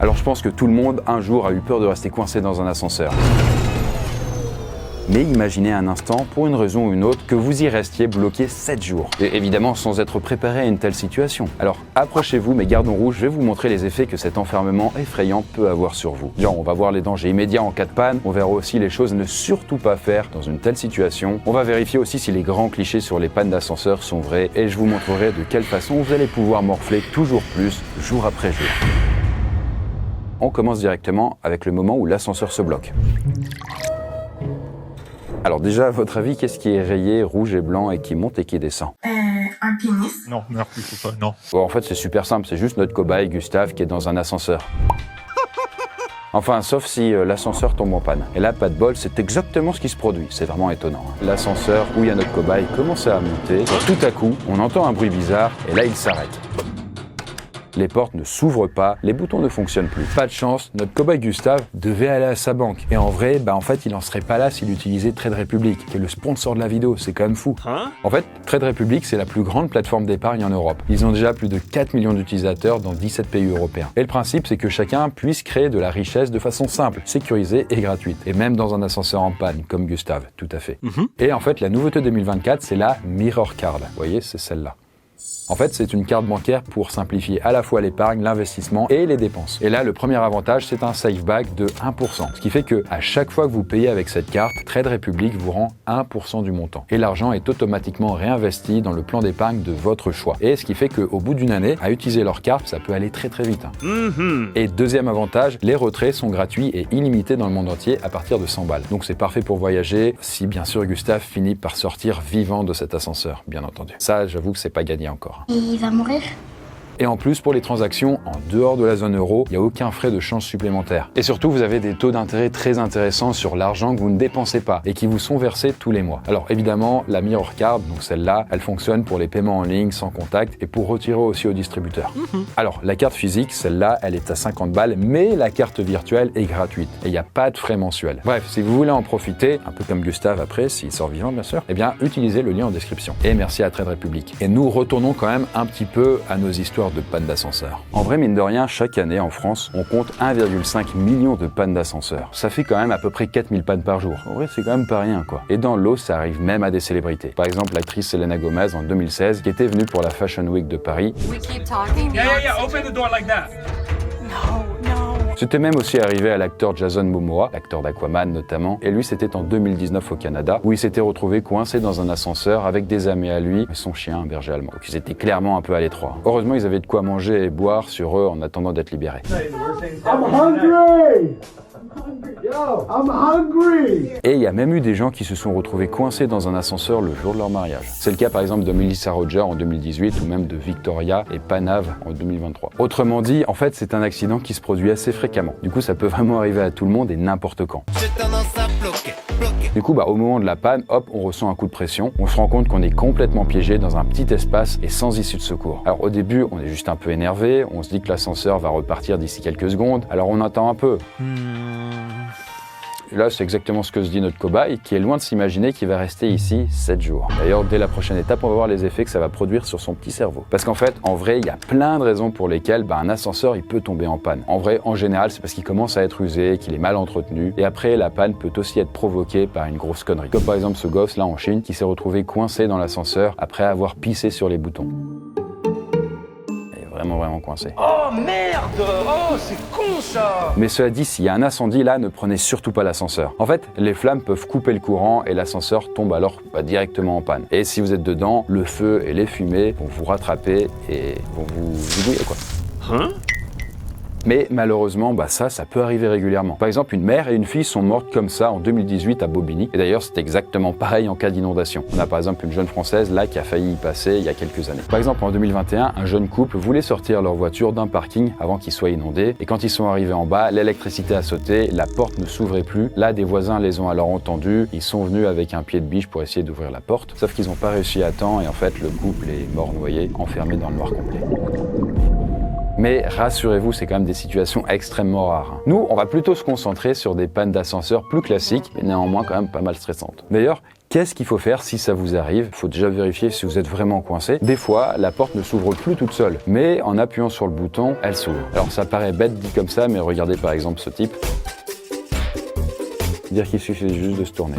Alors je pense que tout le monde, un jour, a eu peur de rester coincé dans un ascenseur. Mais imaginez un instant, pour une raison ou une autre, que vous y restiez bloqué 7 jours. Et évidemment sans être préparé à une telle situation. Alors approchez-vous mes gardons rouges, je vais vous montrer les effets que cet enfermement effrayant peut avoir sur vous. Genre on va voir les dangers immédiats en cas de panne, on verra aussi les choses à ne surtout pas faire dans une telle situation. On va vérifier aussi si les grands clichés sur les pannes d'ascenseur sont vrais et je vous montrerai de quelle façon vous allez pouvoir morfler toujours plus, jour après jour. On commence directement avec le moment où l'ascenseur se bloque. Alors déjà, à votre avis, qu'est-ce qui est rayé, rouge et blanc et qui monte et qui descend? Un pénis. Non, merde, il faut pas, non. Bon, en fait, c'est super simple, c'est juste notre cobaye, Gustave, qui est dans un ascenseur. Enfin, sauf si l'ascenseur tombe en panne. Et là, pas de bol, c'est exactement ce qui se produit. C'est vraiment étonnant. L'ascenseur, où il y a notre cobaye, commence à monter. Et tout à coup, on entend un bruit bizarre et là, il s'arrête. Les portes ne s'ouvrent pas, les boutons ne fonctionnent plus. Pas de chance, notre cobaye Gustave devait aller à sa banque. Et en vrai, en fait, il en serait pas là s'il utilisait Trade Republic, qui est le sponsor de la vidéo, c'est quand même fou. En fait, Trade Republic, c'est la plus grande plateforme d'épargne en Europe. Ils ont déjà plus de 4 millions d'utilisateurs dans 17 pays européens. Et le principe, c'est que chacun puisse créer de la richesse de façon simple, sécurisée et gratuite. Et même dans un ascenseur en panne, comme Gustave, tout à fait. Et en fait, la nouveauté 2024, c'est la Mirror Card. Vous voyez, c'est celle-là. En fait, c'est une carte bancaire pour simplifier à la fois l'épargne, l'investissement et les dépenses. Et là, le premier avantage, c'est un SafeBack de 1%. Ce qui fait que à chaque fois que vous payez avec cette carte, Trade Republic vous rend 1% du montant. Et l'argent est automatiquement réinvesti dans le plan d'épargne de votre choix. Et ce qui fait qu'au bout d'une année, à utiliser leur carte, ça peut aller très très vite. Et deuxième avantage, les retraits sont gratuits et illimités dans le monde entier à partir de 100 balles. Donc c'est parfait pour voyager, si bien sûr Gustave finit par sortir vivant de cet ascenseur, bien entendu. Ça, j'avoue que c'est pas gagné encore. Il va mourir. Et en plus, pour les transactions en dehors de la zone euro, il n'y a aucun frais de change supplémentaire. Et surtout, vous avez des taux d'intérêt très intéressants sur l'argent que vous ne dépensez pas et qui vous sont versés tous les mois. Alors évidemment, la Mirror Card, donc celle-là, elle fonctionne pour les paiements en ligne sans contact et pour retirer aussi au distributeur. Alors la carte physique, celle-là, elle est à 50 balles, mais la carte virtuelle est gratuite et il n'y a pas de frais mensuels. Bref, si vous voulez en profiter, un peu comme Gustave après, s'il sort vivant bien sûr, eh bien utilisez le lien en description. Et merci à Trade Republic. Et nous retournons quand même un petit peu à nos histoires de panne d'ascenseur. En vrai, mine de rien, chaque année en France, on compte 1,5 million de pannes d'ascenseur. Ça fait quand même à peu près 4000 pannes par jour. En vrai, c'est quand même pas rien, quoi. Et dans l'eau, ça arrive même à des célébrités. Par exemple, l'actrice Selena Gomez en 2016, qui était venue pour la Fashion Week de Paris. Open the door like that. C'était même aussi arrivé à l'acteur Jason Momoa, l'acteur d'Aquaman notamment, et lui c'était en 2019 au Canada, où il s'était retrouvé coincé dans un ascenseur avec des amis à lui et son chien, un berger allemand. Donc ils étaient clairement un peu à l'étroit. Heureusement, ils avaient de quoi manger et boire sur eux en attendant d'être libérés. I'm hungry! Yo, I'm hungry! Et il y a même eu des gens qui se sont retrouvés coincés dans un ascenseur le jour de leur mariage. C'est le cas par exemple de Melissa Roger en 2018 ou même de Victoria et Panav en 2023. Autrement dit, en fait, c'est un accident qui se produit assez fréquemment. Du coup, ça peut vraiment arriver à tout le monde et n'importe quand. Du coup, au moment de la panne, hop, on ressent un coup de pression. On se rend compte qu'on est complètement piégé dans un petit espace et sans issue de secours. Alors au début, on est juste un peu énervé. On se dit que l'ascenseur va repartir d'ici quelques secondes. Alors on attend un peu. Et là, c'est exactement ce que se dit notre cobaye, qui est loin de s'imaginer qu'il va rester ici 7 jours. D'ailleurs, dès la prochaine étape, on va voir les effets que ça va produire sur son petit cerveau. Parce qu'en fait, en vrai, il y a plein de raisons pour lesquelles un ascenseur, il peut tomber en panne. En vrai, en général, c'est parce qu'il commence à être usé, qu'il est mal entretenu. Et après, la panne peut aussi être provoquée par une grosse connerie. Comme par exemple ce gosse là en Chine, qui s'est retrouvé coincé dans l'ascenseur après avoir pissé sur les boutons. Vraiment coincé. Oh merde! Oh, c'est con ça! Mais cela dit, s'il y a un incendie là, ne prenez surtout pas l'ascenseur. En fait, les flammes peuvent couper le courant et l'ascenseur tombe alors directement en panne. Et si vous êtes dedans, le feu et les fumées vont vous rattraper et vont vous zigouiller quoi. Mais malheureusement, ça peut arriver régulièrement. Par exemple, une mère et une fille sont mortes comme ça en 2018 à Bobigny. Et d'ailleurs, c'est exactement pareil en cas d'inondation. On a par exemple une jeune Française là qui a failli y passer il y a quelques années. Par exemple, en 2021, un jeune couple voulait sortir leur voiture d'un parking avant qu'il soit inondé. Et quand ils sont arrivés en bas, l'électricité a sauté, la porte ne s'ouvrait plus. Là, des voisins les ont alors entendus. Ils sont venus avec un pied de biche pour essayer d'ouvrir la porte. Sauf qu'ils n'ont pas réussi à temps et en fait, le couple est mort noyé, enfermé dans le noir complet. Mais rassurez-vous, c'est quand même des situations extrêmement rares. Nous, on va plutôt se concentrer sur des pannes d'ascenseur plus classiques, mais néanmoins quand même pas mal stressantes. D'ailleurs, Qu'est-ce qu'il faut faire si ça vous arrive? Il faut déjà vérifier si vous êtes vraiment coincé. Des fois, la porte ne s'ouvre plus toute seule, mais en appuyant sur le bouton, elle s'ouvre. Alors ça paraît bête dit comme ça, mais regardez par exemple ce type. Dire qu'il suffit juste de se tourner.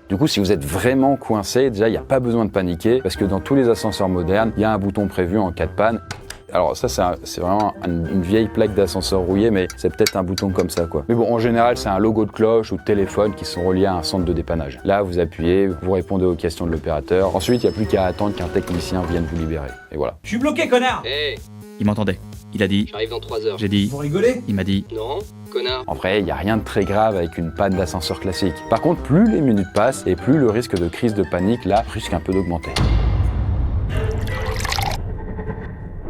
Du coup, si vous êtes vraiment coincé, déjà, il n'y a pas besoin de paniquer, parce que dans tous les ascenseurs modernes, il y a un bouton prévu en cas de panne. Alors ça, c'est vraiment une vieille plaque d'ascenseur rouillée, mais c'est peut-être un bouton comme ça, quoi. Mais bon, en général, c'est un logo de cloche ou de téléphone qui sont reliés à un centre de dépannage. Là, vous appuyez, vous répondez aux questions de l'opérateur. Ensuite, il n'y a plus qu'à attendre qu'un technicien vienne vous libérer. Et voilà. Je suis bloqué, connard. Hé, Il m'entendait. Il a dit. j'arrive dans 3 heures. J'ai dit. Vous rigolez? Il m'a dit. Non, connard. En vrai, il n'y a rien de très grave avec une panne d'ascenseur classique. Par contre, plus les minutes passent et plus le risque de crise de panique, là, risque un peu d'augmenter.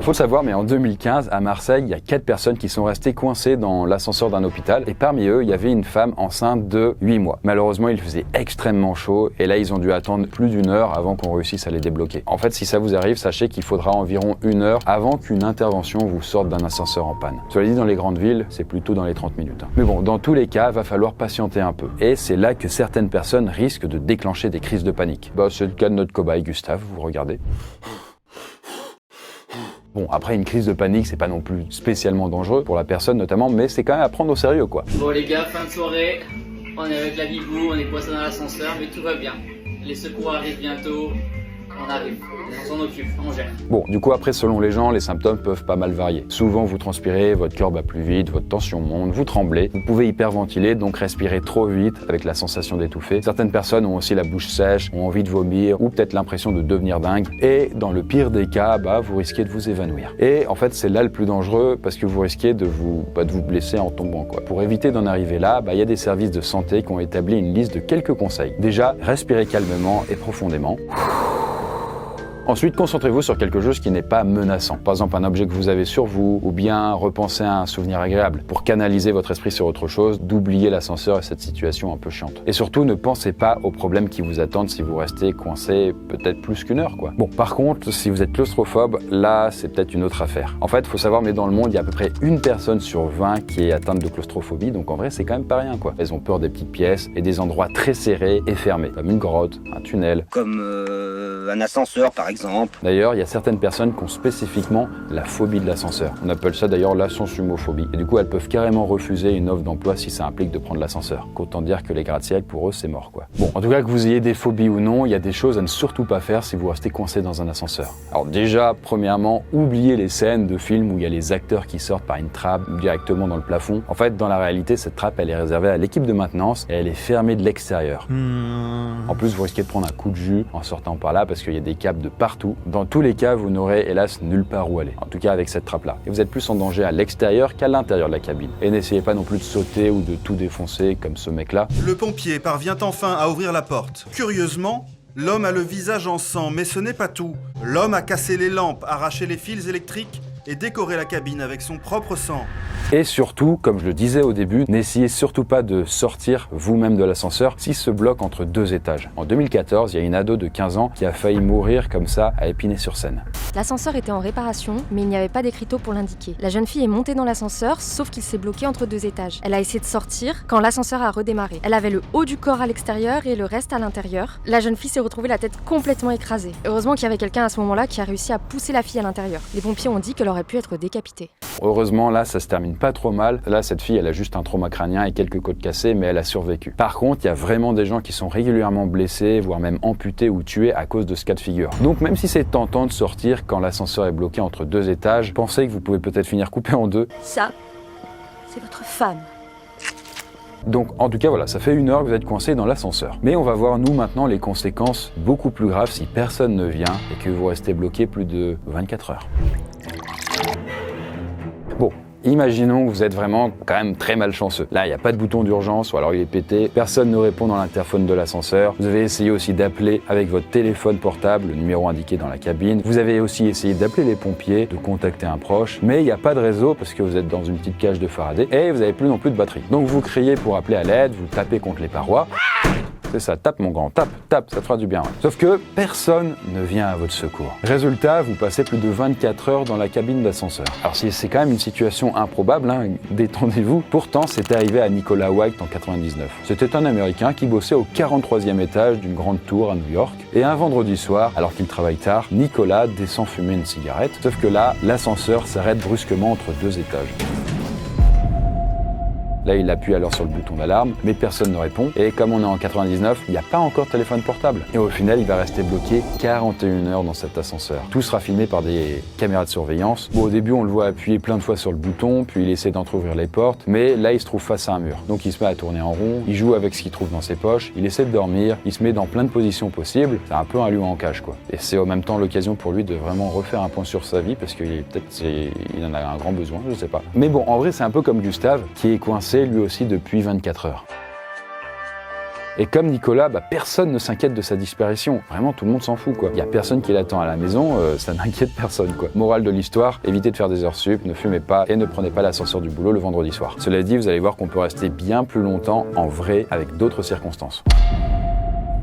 Faut le savoir, mais en 2015, à Marseille, il y a 4 personnes qui sont restées coincées dans l'ascenseur d'un hôpital. Et parmi eux, il y avait une femme enceinte de 8 mois. Malheureusement, il faisait extrêmement chaud. Et là, ils ont dû attendre plus d'1 heure avant qu'on réussisse à les débloquer. En fait, si ça vous arrive, sachez qu'il faudra environ 1 heure avant qu'une intervention vous sorte d'un ascenseur en panne. Cela dit, dans les grandes villes, c'est plutôt dans les 30 minutes. Mais bon, dans tous les cas, va falloir patienter un peu. Et c'est là que certaines personnes risquent de déclencher des crises de panique. Bah, c'est le cas de notre cobaye Gustave, vous regardez. Bon, après, une crise de panique, c'est pas non plus spécialement dangereux pour la personne notamment, mais c'est quand même à prendre au sérieux, quoi. Bon les gars, fin de soirée, on est avec la Bibou, on est coincé dans l'ascenseur, mais tout va bien. Les secours arrivent bientôt, on arrive, on s'en occupe, on gère. Bon, du coup, après, selon les gens, les symptômes peuvent pas mal varier. Souvent, vous transpirez, votre cœur bat plus vite, votre tension monte, vous tremblez, vous pouvez hyperventiler, donc respirer trop vite avec la sensation d'étouffer. Certaines personnes ont aussi la bouche sèche, ont envie de vomir, ou peut-être l'impression de devenir dingue. Et dans le pire des cas, vous risquez de vous évanouir. Et en fait, c'est là le plus dangereux parce que vous risquez de vous blesser en tombant, quoi. Pour éviter d'en arriver là, il y a des services de santé qui ont établi une liste de quelques conseils. Déjà, respirez calmement et profondément. Ensuite, concentrez-vous sur quelque chose qui n'est pas menaçant. Par exemple, un objet que vous avez sur vous, ou bien repensez à un souvenir agréable. Pour canaliser votre esprit sur autre chose, d'oublier l'ascenseur et cette situation un peu chiante. Et surtout, ne pensez pas aux problèmes qui vous attendent si vous restez coincé peut-être plus qu'1 heure, quoi. Bon, par contre, si vous êtes claustrophobe, là, c'est peut-être une autre affaire. En fait, faut savoir, mais dans le monde, il y a à peu près 1 personne sur 20 qui est atteinte de claustrophobie, donc en vrai, c'est quand même pas rien, quoi. Elles ont peur des petites pièces et des endroits très serrés et fermés, comme une grotte, un tunnel. Comme un ascenseur, par exemple. D'ailleurs, il y a certaines personnes qui ont spécifiquement la phobie de l'ascenseur. On appelle ça d'ailleurs l'ascensumophobie. Et du coup, elles peuvent carrément refuser une offre d'emploi si ça implique de prendre l'ascenseur. Qu'autant dire que les gratte-ciel, pour eux, c'est mort, quoi. Bon, en tout cas, que vous ayez des phobies ou non, il y a des choses à ne surtout pas faire si vous restez coincé dans un ascenseur. Alors déjà, premièrement, oubliez les scènes de films où il y a les acteurs qui sortent par une trappe directement dans le plafond. En fait, dans la réalité, cette trappe, elle est réservée à l'équipe de maintenance et elle est fermée de l'extérieur. En plus, vous risquez de prendre un coup de jus en sortant par là parce qu'il y a des câbles de partout. Dans tous les cas, vous n'aurez hélas nulle part où aller. En tout cas avec cette trappe-là. Et vous êtes plus en danger à l'extérieur qu'à l'intérieur de la cabine. Et n'essayez pas non plus de sauter ou de tout défoncer comme ce mec-là. Le pompier parvient enfin à ouvrir la porte. Curieusement, l'homme a le visage en sang, mais ce n'est pas tout. L'homme a cassé les lampes, arraché les fils électriques et décoré la cabine avec son propre sang. Et surtout, comme je le disais au début, n'essayez surtout pas de sortir vous-même de l'ascenseur s'il se bloque entre 2 étages. En 2014, il y a une ado de 15 ans qui a failli mourir comme ça à Épinay-sur-Seine. L'ascenseur était en réparation, mais il n'y avait pas d'écriteau pour l'indiquer. La jeune fille est montée dans l'ascenseur, sauf qu'il s'est bloqué entre 2 étages. Elle a essayé de sortir quand l'ascenseur a redémarré. Elle avait le haut du corps à l'extérieur et le reste à l'intérieur. La jeune fille s'est retrouvée la tête complètement écrasée. Heureusement qu'il y avait quelqu'un à ce moment-là qui a réussi à pousser la fille à l'intérieur. Les pompiers ont dit qu'elle aurait pu être décapitée. Heureusement, là, ça se termine pas trop mal. Là, cette fille, elle a juste un trauma crânien et quelques côtes cassées, mais elle a survécu. Par contre, il y a vraiment des gens qui sont régulièrement blessés, voire même amputés ou tués à cause de ce cas de figure. Donc, même si c'est tentant de sortir quand l'ascenseur est bloqué entre 2 étages, pensez que vous pouvez peut-être finir coupé en 2. Ça, c'est votre femme. Donc, en tout cas, voilà, ça fait 1 heure que vous êtes coincé dans l'ascenseur. Mais on va voir, nous, maintenant, les conséquences beaucoup plus graves si personne ne vient et que vous restez bloqué plus de 24 heures. Bon, imaginons que vous êtes vraiment quand même très malchanceux. Là, il n'y a pas de bouton d'urgence ou alors il est pété, personne ne répond dans l'interphone de l'ascenseur. Vous avez essayé aussi d'appeler avec votre téléphone portable, le numéro indiqué dans la cabine. Vous avez aussi essayé d'appeler les pompiers, de contacter un proche, mais il n'y a pas de réseau parce que vous êtes dans une petite cage de Faraday et vous n'avez plus non plus de batterie. Donc vous criez pour appeler à l'aide, vous tapez contre les parois. C'est ça, tape mon grand, tape, ça te fera du bien. Ouais. Sauf que personne ne vient à votre secours. Résultat, vous passez plus de 24 heures dans la cabine d'ascenseur. Alors c'est quand même une situation improbable, hein, détendez-vous. Pourtant, c'était arrivé à Nicolas White en 99. C'était un Américain qui bossait au 43e étage d'une grande tour à New York. Et un vendredi soir, alors qu'il travaille tard, Nicolas descend fumer une cigarette. Sauf que là, l'ascenseur s'arrête brusquement entre 2 étages. Là, il appuie alors sur le bouton d'alarme, mais personne ne répond. Et comme on est en 99, il n'y a pas encore de téléphone portable. Et au final, il va rester bloqué 41 heures dans cet ascenseur. Tout sera filmé par des caméras de surveillance. Bon, au début, on le voit appuyer plein de fois sur le bouton, puis il essaie d'entrouvrir les portes. Mais là, il se trouve face à un mur. Donc, il se met à tourner en rond, il joue avec ce qu'il trouve dans ses poches, il essaie de dormir, il se met dans plein de positions possibles. C'est un peu un lion en cage, quoi. Et c'est en même temps l'occasion pour lui de vraiment refaire un point sur sa vie, parce qu'il en a un grand besoin, je sais pas. Mais bon, en vrai, c'est un peu comme Gustave, qui est coincé lui aussi depuis 24 heures. Et comme Nicolas, personne ne s'inquiète de sa disparition. Vraiment, tout le monde s'en fout, quoi. Il y a personne qui l'attend à la maison, ça n'inquiète personne, quoi. Morale de l'histoire, évitez de faire des heures sup, ne fumez pas et ne prenez pas l'ascenseur du boulot le vendredi soir. Cela dit, vous allez voir qu'on peut rester bien plus longtemps en vrai avec d'autres circonstances.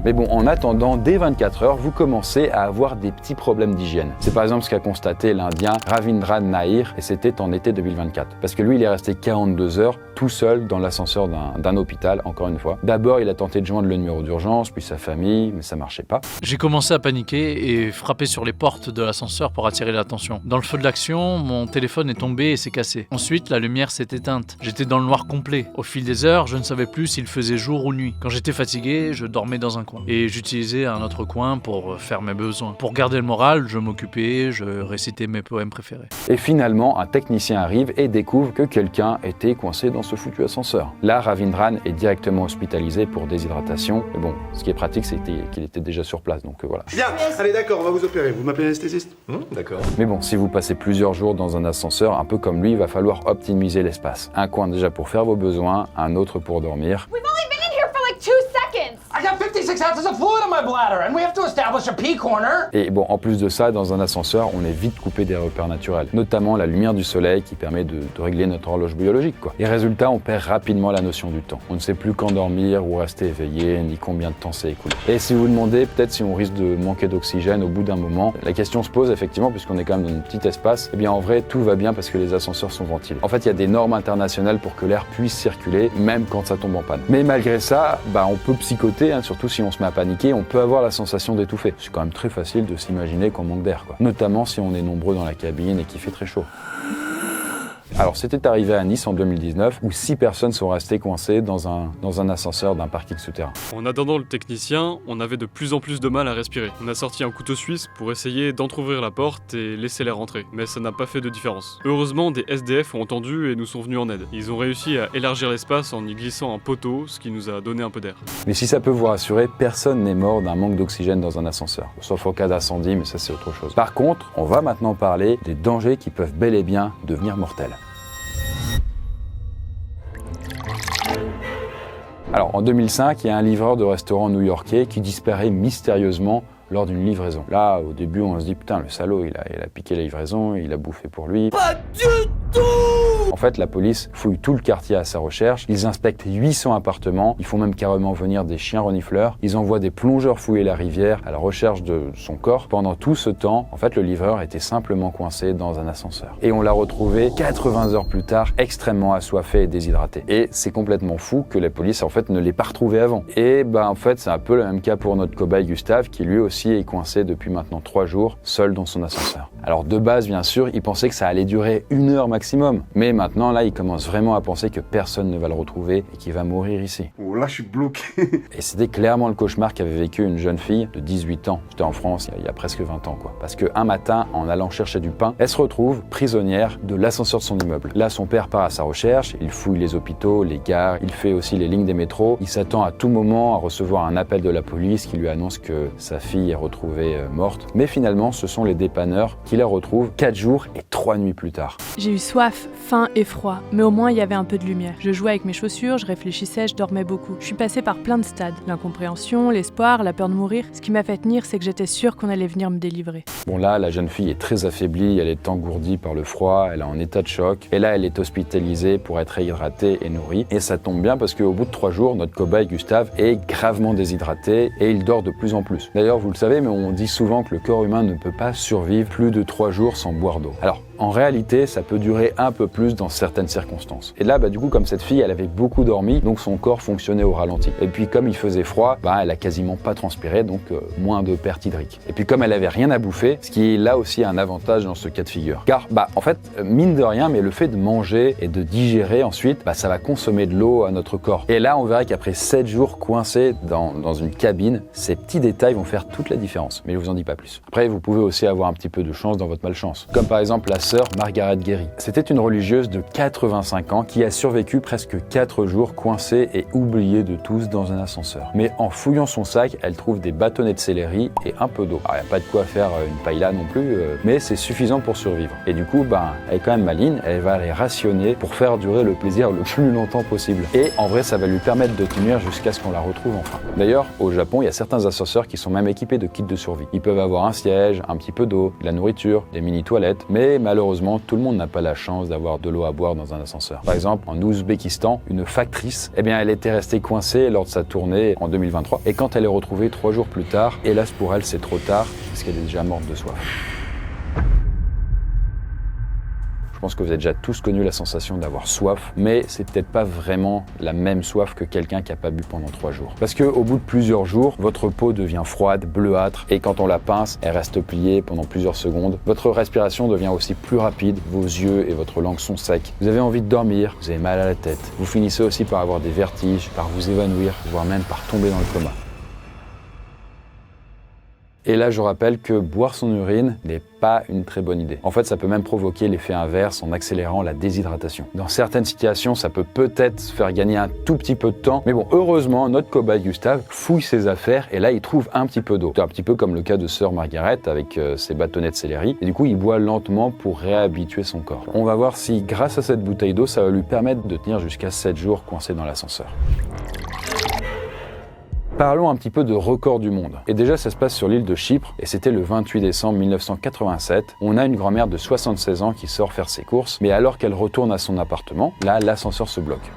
Mais bon, en attendant, dès 24 heures, vous commencez à avoir des petits problèmes d'hygiène. C'est par exemple ce qu'a constaté l'Indien Ravindra Nair, et c'était en été 2024. Parce que lui, il est resté 42 heures tout seul dans l'ascenseur d'un hôpital, encore une fois. D'abord, il a tenté de joindre le numéro d'urgence, puis sa famille, mais ça marchait pas. J'ai commencé à paniquer et frapper sur les portes de l'ascenseur pour attirer l'attention. Dans le feu de l'action, mon téléphone est tombé et s'est cassé. Ensuite, la lumière s'est éteinte. J'étais dans le noir complet. Au fil des heures, je ne savais plus s'il faisait jour ou nuit. Quand j'étais fatigué, je dormais dans un coin. Et j'utilisais un autre coin pour faire mes besoins. Pour garder le moral, je m'occupais, je récitais mes poèmes préférés. Et finalement, un technicien arrive et découvre que quelqu'un était coincé dans ce foutu ascenseur. Là, Ravindran est directement hospitalisé pour déshydratation. Mais bon, ce qui est pratique, c'était qu'il était déjà sur place, donc voilà. Bien, allez d'accord, on va vous opérer. Vous m'appelez anesthésiste? D'accord. Mais bon, si vous passez plusieurs jours dans un ascenseur, un peu comme lui, il va falloir optimiser l'espace. Un coin déjà pour faire vos besoins, un autre pour dormir. I got 56 ounces of fluid in my bladder, and we have to establish a pee corner. Et bon, en plus de ça, dans un ascenseur, on est vite coupé des repères naturels, notamment la lumière du soleil qui permet de régler notre horloge biologique, quoi. Et résultat, on perd rapidement la notion du temps. On ne sait plus quand dormir ou rester éveillé, ni combien de temps s'est écoulé. Et si vous demandez peut-être si on risque de manquer d'oxygène au bout d'un moment, la question se pose effectivement, puisqu'on est quand même dans un petit espace. Eh bien, en vrai, tout va bien parce que les ascenseurs sont ventilés. En fait, il y a des normes internationales pour que l'air puisse circuler, même quand ça tombe en panne. Mais malgré ça, on peut psychoter, hein, surtout si on se met à paniquer, on peut avoir la sensation d'étouffer. C'est quand même très facile de s'imaginer qu'on manque d'air, quoi. Notamment si on est nombreux dans la cabine et qu'il fait très chaud. Alors c'était arrivé à Nice en 2019 où 6 personnes sont restées coincées dans un ascenseur d'un parking souterrain. En attendant le technicien, on avait de plus en plus de mal à respirer. On a sorti un couteau suisse pour essayer d'entrouvrir la porte et laisser l'air rentrer, mais ça n'a pas fait de différence. Heureusement, des SDF ont entendu et nous sont venus en aide. Ils ont réussi à élargir l'espace en y glissant un poteau, ce qui nous a donné un peu d'air. Mais si ça peut vous rassurer, personne n'est mort d'un manque d'oxygène dans un ascenseur. Sauf au cas d'incendie, mais ça c'est autre chose. Par contre, on va maintenant parler des dangers qui peuvent bel et bien devenir mortels. Alors en 2005, il y a un livreur de restaurant new-yorkais qui disparaît mystérieusement lors d'une livraison. Là, au début, on se dit, putain, le salaud, il a piqué la livraison, il a bouffé pour lui. Pas du tout! En fait, la police fouille tout le quartier à sa recherche, ils inspectent 800 appartements, ils font même carrément venir des chiens renifleurs, ils envoient des plongeurs fouiller la rivière à la recherche de son corps. Pendant tout ce temps, en fait, le livreur était simplement coincé dans un ascenseur. Et on l'a retrouvé 80 heures plus tard, extrêmement assoiffé et déshydraté. Et c'est complètement fou que la police, en fait, ne l'ait pas retrouvé avant. Et en fait, c'est un peu le même cas pour notre cobaye Gustave, qui lui aussi est coincé depuis maintenant 3 jours, seul dans son ascenseur. Alors de base, bien sûr, il pensait que ça allait durer 1 heure maximum. Mais maintenant, là, il commence vraiment à penser que personne ne va le retrouver et qu'il va mourir ici. Oh là, je suis bloqué. Et c'était clairement le cauchemar qu'avait vécu une jeune fille de 18 ans. J'étais en France il y a presque 20 ans, quoi. Parce qu'un matin, en allant chercher du pain, elle se retrouve prisonnière de l'ascenseur de son immeuble. Là, son père part à sa recherche, il fouille les hôpitaux, les gares, il fait aussi les lignes des métros. Il s'attend à tout moment à recevoir un appel de la police qui lui annonce que sa fille est retrouvée morte. Mais finalement, ce sont les dépanneurs qui la retrouve 4 jours et 3 nuits plus tard. J'ai eu soif, faim et froid, mais au moins il y avait un peu de lumière. Je jouais avec mes chaussures, je réfléchissais, je dormais beaucoup. Je suis passée par plein de stades. L'incompréhension, l'espoir, la peur de mourir. Ce qui m'a fait tenir, c'est que j'étais sûre qu'on allait venir me délivrer. Bon là, la jeune fille est très affaiblie, elle est engourdie par le froid, elle est en état de choc. Et là, elle est hospitalisée pour être réhydratée et nourrie. Et ça tombe bien parce qu'au bout de 3 jours, notre cobaye Gustave est gravement déshydraté et il dort de plus en plus. D'ailleurs, vous le savez, mais on dit souvent que le corps humain ne peut pas survivre plus de 3 jours sans boire d'eau. Alors, en réalité, ça peut durer un peu plus dans certaines circonstances. Et là, du coup, comme cette fille, elle avait beaucoup dormi, donc son corps fonctionnait au ralenti. Et puis, comme il faisait froid, elle a quasiment pas transpiré, donc moins de perte hydrique. Et puis, comme elle avait rien à bouffer, ce qui est là aussi un avantage dans ce cas de figure. Car, en fait, mine de rien, mais le fait de manger et de digérer ensuite, ça va consommer de l'eau à notre corps. Et là, on verra qu'après 7 jours coincés dans une cabine, ces petits détails vont faire toute la différence. Mais je vous en dis pas plus. Après, vous pouvez aussi avoir un petit peu de chance dans votre malchance. Comme par exemple la sœur Margaret Guéry. C'était une religieuse de 85 ans qui a survécu presque 4 jours coincée et oubliée de tous dans un ascenseur. Mais en fouillant son sac, elle trouve des bâtonnets de céleri et un peu d'eau. Alors, il n'y a pas de quoi faire une paella non plus, mais c'est suffisant pour survivre. Et du coup, elle est quand même maligne, elle va les rationner pour faire durer le plaisir le plus longtemps possible. Et en vrai, ça va lui permettre de tenir jusqu'à ce qu'on la retrouve enfin. D'ailleurs, au Japon, il y a certains ascenseurs qui sont même équipés de kits de survie. Ils peuvent avoir un siège, un petit peu d'eau, de la nourriture, des mini-toilettes, mais malheureusement, tout le monde n'a pas la chance d'avoir de l'eau à boire dans un ascenseur. Par exemple, en Ouzbékistan, une factrice, elle était restée coincée lors de sa tournée en 2023, et quand elle est retrouvée 3 jours plus tard, hélas pour elle, c'est trop tard, parce qu'elle est déjà morte de soif. Je pense que vous avez déjà tous connu la sensation d'avoir soif, mais c'est peut-être pas vraiment la même soif que quelqu'un qui n'a pas bu pendant 3 jours. Parce qu'au bout de plusieurs jours, votre peau devient froide, bleuâtre, et quand on la pince, elle reste pliée pendant plusieurs secondes. Votre respiration devient aussi plus rapide, vos yeux et votre langue sont secs. Vous avez envie de dormir, vous avez mal à la tête. Vous finissez aussi par avoir des vertiges, par vous évanouir, voire même par tomber dans le coma. Et là, je rappelle que boire son urine n'est pas une très bonne idée. En fait, ça peut même provoquer l'effet inverse en accélérant la déshydratation. Dans certaines situations, ça peut peut-être faire gagner un tout petit peu de temps. Mais bon, heureusement, notre cobaye Gustave fouille ses affaires et là, il trouve un petit peu d'eau. C'est un petit peu comme le cas de sœur Margaret avec ses bâtonnets de céleri. Et du coup, il boit lentement pour réhabituer son corps. On va voir si, grâce à cette bouteille d'eau, ça va lui permettre de tenir jusqu'à 7 jours coincé dans l'ascenseur. Parlons un petit peu de record du monde. Et déjà, ça se passe sur l'île de Chypre, et c'était le 28 décembre 1987. On a une grand-mère de 76 ans qui sort faire ses courses, mais alors qu'elle retourne à son appartement, là, l'ascenseur se bloque.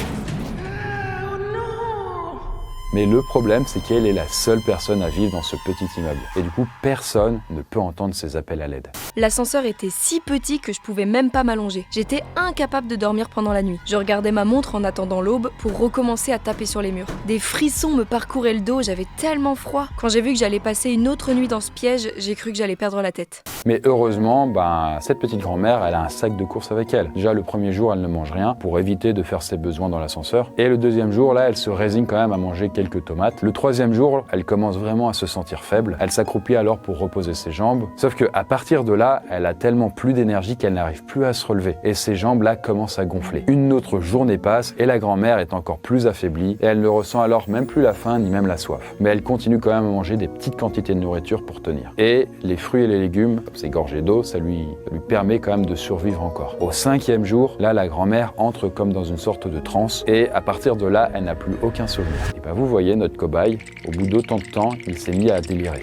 Mais le problème, c'est qu'elle est la seule personne à vivre dans ce petit immeuble. Et du coup, personne ne peut entendre ses appels à l'aide. L'ascenseur était si petit que je pouvais même pas m'allonger. J'étais incapable de dormir pendant la nuit. Je regardais ma montre en attendant l'aube pour recommencer à taper sur les murs. Des frissons me parcouraient le dos, j'avais tellement froid. Quand j'ai vu que j'allais passer une autre nuit dans ce piège, j'ai cru que j'allais perdre la tête. Mais heureusement, cette petite grand-mère, elle a un sac de courses avec elle. Déjà, le premier jour, elle ne mange rien pour éviter de faire ses besoins dans l'ascenseur. Et le deuxième jour, là, elle se résigne quand même à manger quelques tomates. Le troisième jour, elle commence vraiment à se sentir faible. Elle s'accroupit alors pour reposer ses jambes. Sauf qu'à partir de là, elle a tellement plus d'énergie qu'elle n'arrive plus à se relever. Et ses jambes là commencent à gonfler. Une autre journée passe et la grand-mère est encore plus affaiblie. Et elle ne ressent alors même plus la faim ni même la soif. Mais elle continue quand même à manger des petites quantités de nourriture pour tenir. Et les fruits et les légumes, comme c'est gorgé d'eau, ça lui permet quand même de survivre encore. Au 5e jour, là, la grand-mère entre comme dans une sorte de transe. Et à partir de là, elle n'a plus aucun souvenir. Et vous voyez, notre cobaye, au bout d'autant de temps, il s'est mis à délirer.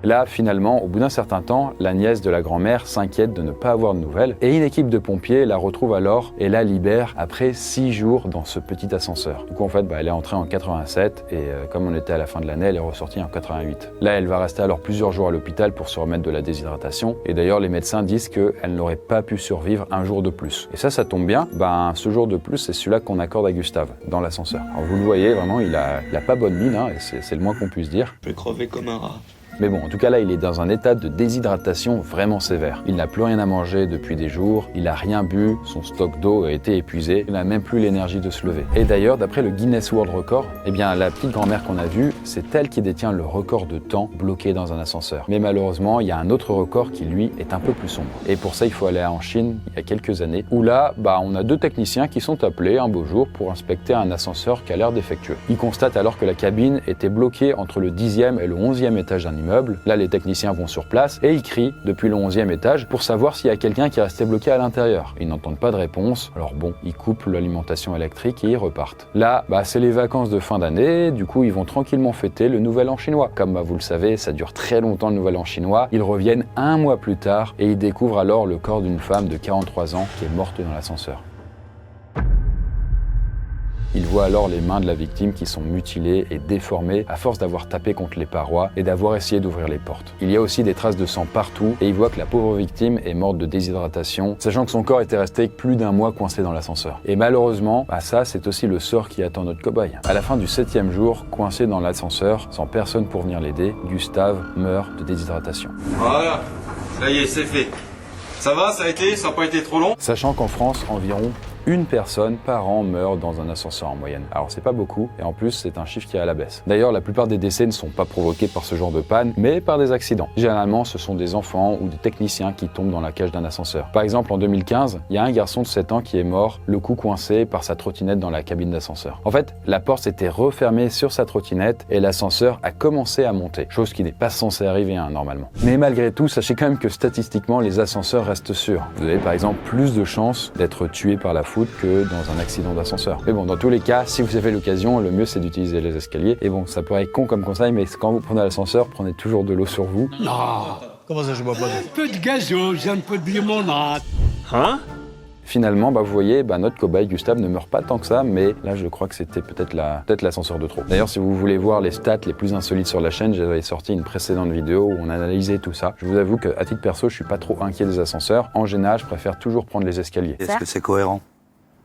Là, finalement, au bout d'un certain temps, la nièce de la grand-mère s'inquiète de ne pas avoir de nouvelles et une équipe de pompiers la retrouve alors et la libère après 6 jours dans ce petit ascenseur. Du coup, en fait, elle est entrée en 87 et comme on était à la fin de l'année, elle est ressortie en 88. Là, elle va rester alors plusieurs jours à l'hôpital pour se remettre de la déshydratation et d'ailleurs, les médecins disent qu'elle n'aurait pas pu survivre un jour de plus. Et ça tombe bien, ce jour de plus, c'est celui-là qu'on accorde à Gustave dans l'ascenseur. Alors vous le voyez, vraiment, il a pas bonne mine, et c'est le moins qu'on puisse dire. Je vais crever comme un rat. Mais bon, en tout cas là, il est dans un état de déshydratation vraiment sévère. Il n'a plus rien à manger depuis des jours, il n'a rien bu, son stock d'eau a été épuisé, il n'a même plus l'énergie de se lever. Et d'ailleurs, d'après le Guinness World Record, la petite grand-mère qu'on a vue, c'est elle qui détient le record de temps bloqué dans un ascenseur. Mais malheureusement, il y a un autre record qui, lui, est un peu plus sombre. Et pour ça, il faut aller en Chine, il y a quelques années, où là, on a 2 techniciens qui sont appelés un beau jour pour inspecter un ascenseur qui a l'air défectueux. Ils constatent alors que la cabine était bloquée entre le 10e et le 11e étage d'un immeuble. l'immeuble. Là, les techniciens vont sur place et ils crient depuis le 11e étage pour savoir s'il y a quelqu'un qui est resté bloqué à l'intérieur. Ils n'entendent pas de réponse, alors bon, ils coupent l'alimentation électrique et ils repartent. Là, c'est les vacances de fin d'année, du coup ils vont tranquillement fêter le Nouvel An chinois. Comme vous le savez, ça dure très longtemps le Nouvel An chinois. Ils reviennent un mois plus tard et ils découvrent alors le corps d'une femme de 43 ans qui est morte dans l'ascenseur. Il voit alors les mains de la victime qui sont mutilées et déformées à force d'avoir tapé contre les parois et d'avoir essayé d'ouvrir les portes. Il y a aussi des traces de sang partout et il voit que la pauvre victime est morte de déshydratation, sachant que son corps était resté plus d'un mois coincé dans l'ascenseur. Et malheureusement, ça c'est aussi le sort qui attend notre cobaye. À la fin du 7e jour, coincé dans l'ascenseur, sans personne pour venir l'aider, Gustave meurt de déshydratation. Voilà, ça y est, c'est fait. Ça va, ça n'a pas été trop long? Sachant qu'en France, environ une personne par an meurt dans un ascenseur en moyenne. Alors c'est pas beaucoup, et en plus c'est un chiffre qui est à la baisse. D'ailleurs, la plupart des décès ne sont pas provoqués par ce genre de panne, mais par des accidents. Généralement, ce sont des enfants ou des techniciens qui tombent dans la cage d'un ascenseur. Par exemple, en 2015, il y a un garçon de 7 ans qui est mort, le cou coincé par sa trottinette dans la cabine d'ascenseur. En fait, la porte s'était refermée sur sa trottinette et l'ascenseur a commencé à monter, chose qui n'est pas censée arriver normalement. Mais malgré tout, sachez quand même que statistiquement, les ascenseurs restent sûrs. Vous avez par exemple plus de chances d'être tué par la foudre que dans un accident d'ascenseur. Mais bon, dans tous les cas, si vous avez l'occasion, le mieux c'est d'utiliser les escaliers. Et bon, ça paraît con comme conseil, mais quand vous prenez l'ascenseur, prenez toujours de l'eau sur vous. Non. Comment ça, je bois pas d'eau? Peu de gazon, j'ai un peu de limonade. Hein? Finalement, vous voyez, notre cobaye Gustave ne meurt pas tant que ça, mais là, je crois que c'était peut-être l'ascenseur de trop. D'ailleurs, si vous voulez voir les stats les plus insolites sur la chaîne, j'avais sorti une précédente vidéo où on analysait tout ça. Je vous avoue qu'à titre perso, je suis pas trop inquiet des ascenseurs. En général, je préfère toujours prendre les escaliers. Est-ce que c'est cohérent?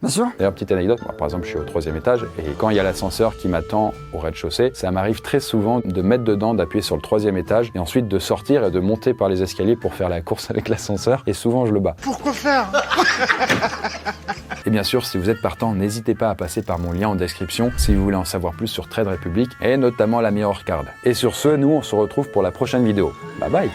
Bien sûr. D'ailleurs, petite anecdote, moi, par exemple, je suis au 3e étage et quand il y a l'ascenseur qui m'attend au rez-de-chaussée, ça m'arrive très souvent de mettre dedans, d'appuyer sur le 3e étage et ensuite de sortir et de monter par les escaliers pour faire la course avec l'ascenseur et souvent je le bats. Pourquoi faire? Et bien sûr, si vous êtes partant, n'hésitez pas à passer par mon lien en description si vous voulez en savoir plus sur Trade Republic et notamment la Mirror Card. Et sur ce, nous, on se retrouve pour la prochaine vidéo. Bye bye!